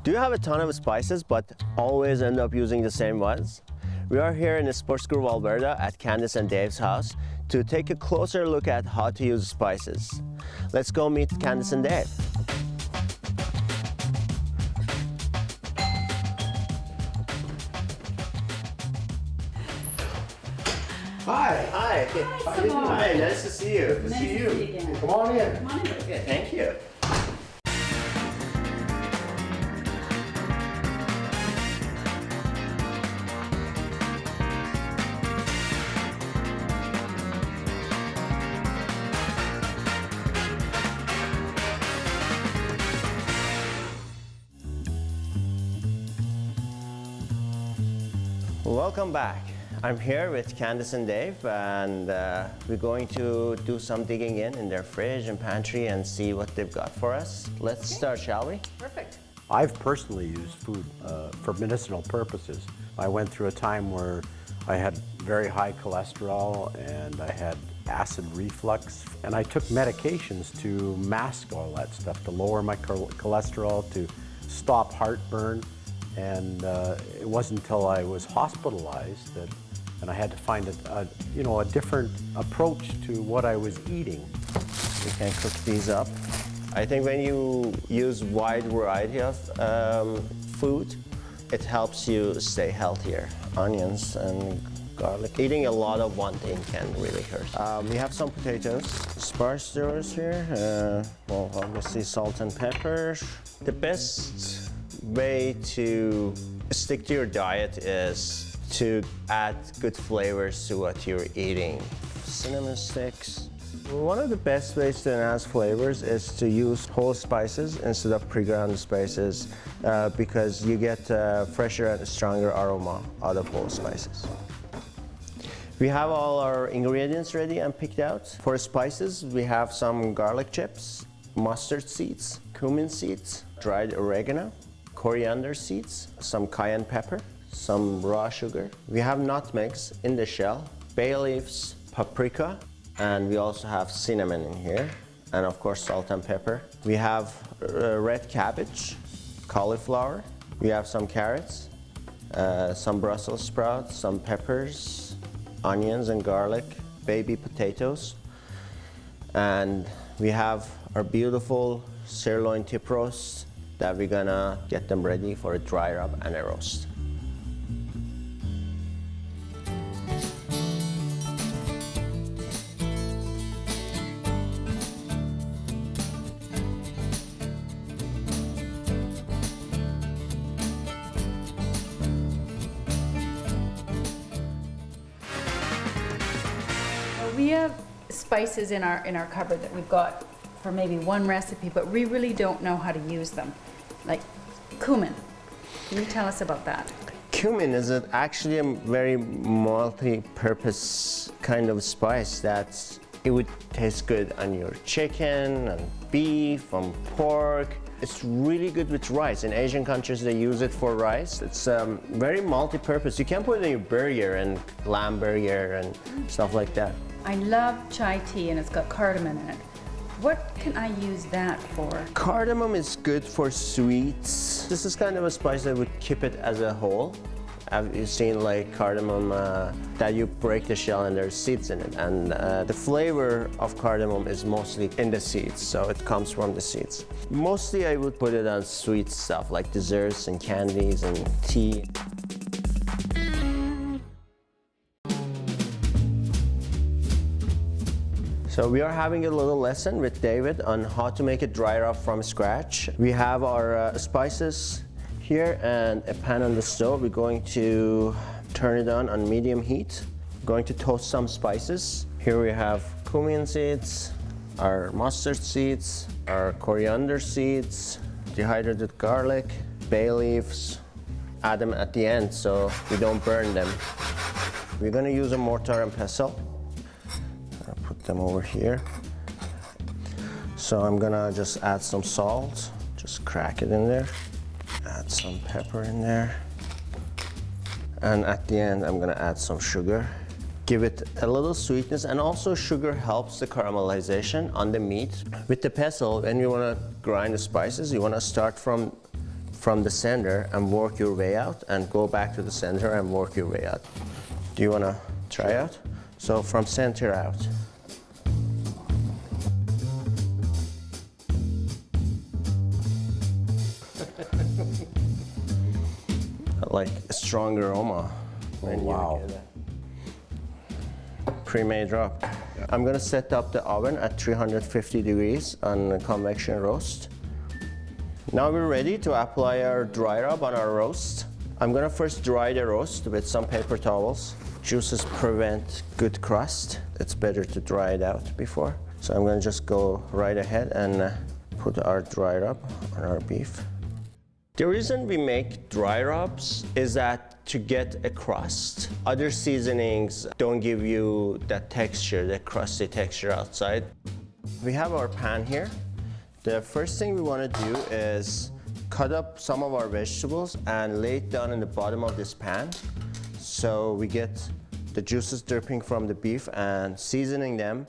Do you have a ton of spices but always end up using the same ones? We are here in Sports Grove, Alberta at Candice and Dave's house to take a closer look at how to use spices. Let's go meet Candice and Dave. Hi. Hi. Hi. Nice to see you. Nice to see you again. Come on in. Come on in. Good. Thank you. Welcome back. I'm here with Candice and Dave, and we're going to do some digging in their fridge and pantry and see what they've got for us. Let's start, shall we? Perfect. I've personally used food for medicinal purposes. I went through a time where I had very high cholesterol and I had acid reflux, and I took medications to mask all that stuff, to lower my cholesterol, to stop heartburn. And it wasn't until I was hospitalized and I had to find a different approach to what I was eating. We can cook these up. I think when you use wide variety of food, it helps you stay healthier. Onions and garlic. Eating a lot of one thing can really hurt. We have some potatoes, sparse stewers here. Well, obviously salt and pepper. The best way to stick to your diet is to add good flavors to what you're eating. Cinnamon sticks. One of the best ways to enhance flavors is to use whole spices instead of pre-ground spices because you get fresher and stronger aroma out of whole spices. We have all our ingredients ready and picked out. For spices, we have some garlic chips, mustard seeds, cumin seeds, dried oregano, coriander seeds, some cayenne pepper, some raw sugar. We have nutmegs in the shell, bay leaves, paprika, and we also have cinnamon in here, and of course salt and pepper. We have red cabbage, cauliflower, we have some carrots, some Brussels sprouts, some peppers, onions and garlic, baby potatoes, and we have our beautiful sirloin tip roasts that we're gonna get them ready for a dry rub and a roast. We have spices in our cupboard that we've got for maybe one recipe, but we really don't know how to use them. Like cumin. Can you tell us about that? Cumin is actually a very multi-purpose kind of spice that it would taste good on your chicken and beef, on pork. It's really good with rice. In Asian countries, they use it for rice. It's very multi-purpose. You can put it in your burger and lamb burger and stuff like that. I love chai tea and it's got cardamom in it. What can I use that for? Cardamom is good for sweets. This is kind of a spice that would keep it as a whole. Have you seen like cardamom that you break the shell and there's seeds in it? And the flavor of cardamom is mostly in the seeds, so it comes from the seeds. Mostly I would put it on sweet stuff like desserts and candies and tea. So we are having a little lesson with David on how to make a dry rub from scratch. We have our spices here and a pan on the stove. We're going to turn it on medium heat. We're going to toast some spices. Here we have cumin seeds, our mustard seeds, our coriander seeds, dehydrated garlic, bay leaves. Add them at the end so we don't burn them. We're going to use a mortar and pestle. Put them over here. So I'm gonna just add some salt, just crack it in there. Add some pepper in there. And at the end, I'm gonna add some sugar. Give it a little sweetness, and also sugar helps the caramelization on the meat. With the pestle, when you wanna grind the spices, you wanna start from from the center and work your way out, and go back to the center and work your way out. Do you want to try out? So from center out. Like a strong aroma. Oh, wow. Pre-made rub. Yeah. I'm gonna set up the oven at 350 degrees on convection roast. Now we're ready to apply our dry rub on our roast. I'm gonna first dry the roast with some paper towels. Juices prevent good crust. It's better to dry it out before. So I'm gonna just go right ahead and put our dry rub on our beef. The reason we make dry rubs is that to get a crust. Other seasonings don't give you that texture, the crusty texture outside. We have our pan here. The first thing we want to do is cut up some of our vegetables and lay it down in the bottom of this pan. So we get the juices dripping from the beef and seasoning them.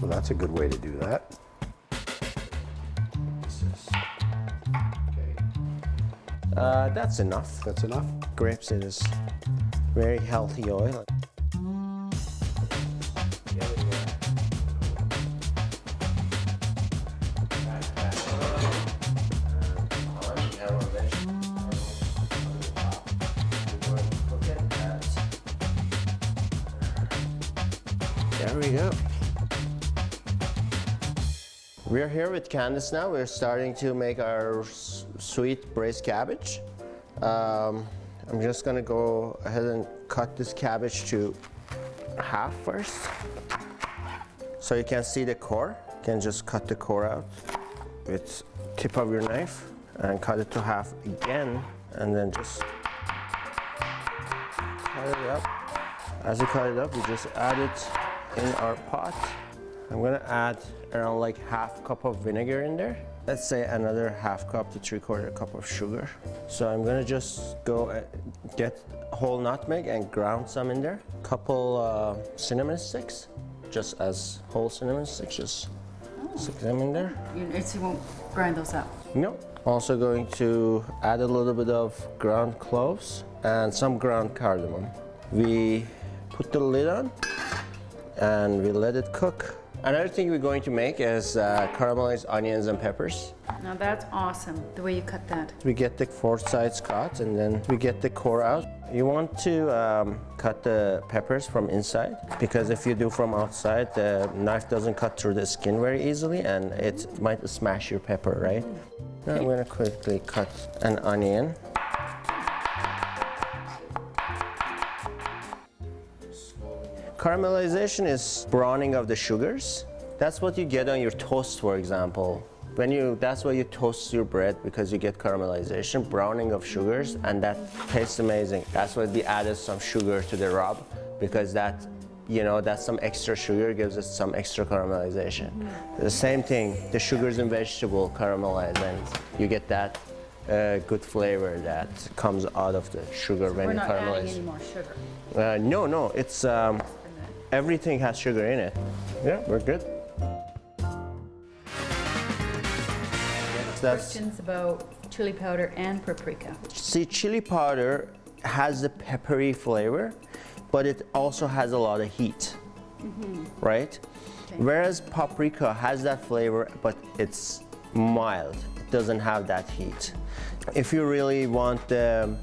Well, that's a good way to do that. That's enough. That's enough? Grapeseed is very healthy oil. There we go. We're here with Candice now. We're starting to make our sweet braised cabbage. I'm just gonna go ahead and cut this cabbage to half first. So you can see the core. You can just cut the core out with tip of your knife and cut it to half again, and then just cut it up. As you cut it up, you just add it in our pot. I'm gonna add around like half cup of vinegar in there. Let's say another half cup to 3/4 cup of sugar. So I'm gonna just go get whole nutmeg and ground some in there. Couple cinnamon sticks, just as whole cinnamon sticks, just stick them in there. You won't grind those up? No. Also going to add a little bit of ground cloves and some ground cardamom. We put the lid on and we let it cook. Another thing we're going to make is caramelized onions and peppers. Now that's awesome, the way you cut that. We get the four sides cut and then we get the core out. You want to cut the peppers from inside, because if you do from outside, the knife doesn't cut through the skin very easily and it might smash your pepper, right? Now I'm gonna quickly cut an onion. Caramelization is browning of the sugars. That's what you get on your toast, for example. That's why you toast your bread, because you get caramelization, browning of sugars, and that tastes amazing. That's why we added some sugar to the rub, because that some extra sugar gives us some extra caramelization. The same thing, the sugars in vegetable caramelize, and you get that good flavor that comes out of the sugar when you caramelize. We're not adding any more sugar? No, it's everything has sugar in it. Yeah, we're good. Questions about chili powder and paprika. See, chili powder has the peppery flavor, but it also has a lot of heat, right? Okay. Whereas paprika has that flavor, but it's mild. It doesn't have that heat. If you really want the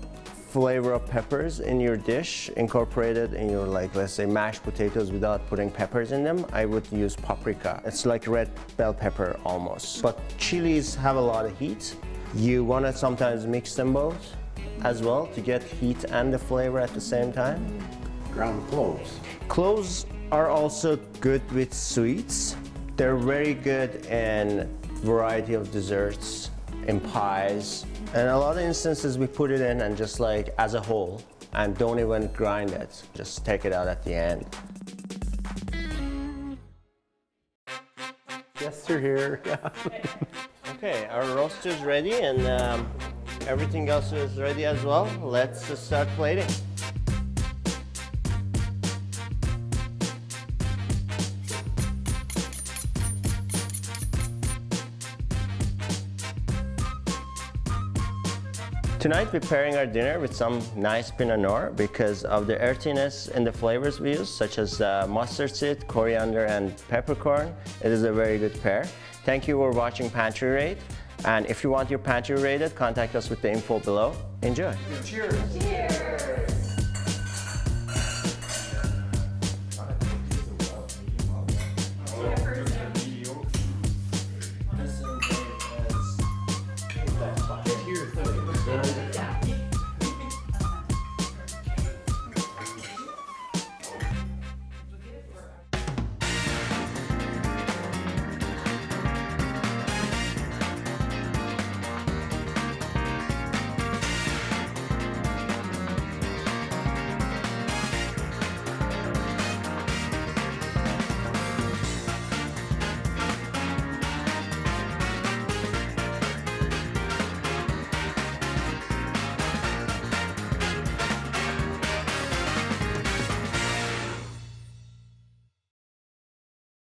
flavor of peppers in your dish incorporated in your, like, let's say mashed potatoes without putting peppers in them, I would use paprika. It's like red bell pepper almost. But chilies have a lot of heat. You want to sometimes mix them both as well to get heat and the flavor at the same time. Ground cloves. Cloves are also good with sweets. They're very good in variety of desserts, in pies. And a lot of instances we put it in and just like as a whole and don't even grind it. Just take it out at the end. Guests are here. Okay, our roast is ready and everything else is ready as well. Let's start plating. Tonight we're pairing our dinner with some nice Pinot Noir because of the earthiness in the flavors we use, such as mustard seed, coriander, and peppercorn. It is a very good pair. Thank you for watching Pantry Raid. And if you want your pantry raided, contact us with the info below. Enjoy. Cheers. Cheers.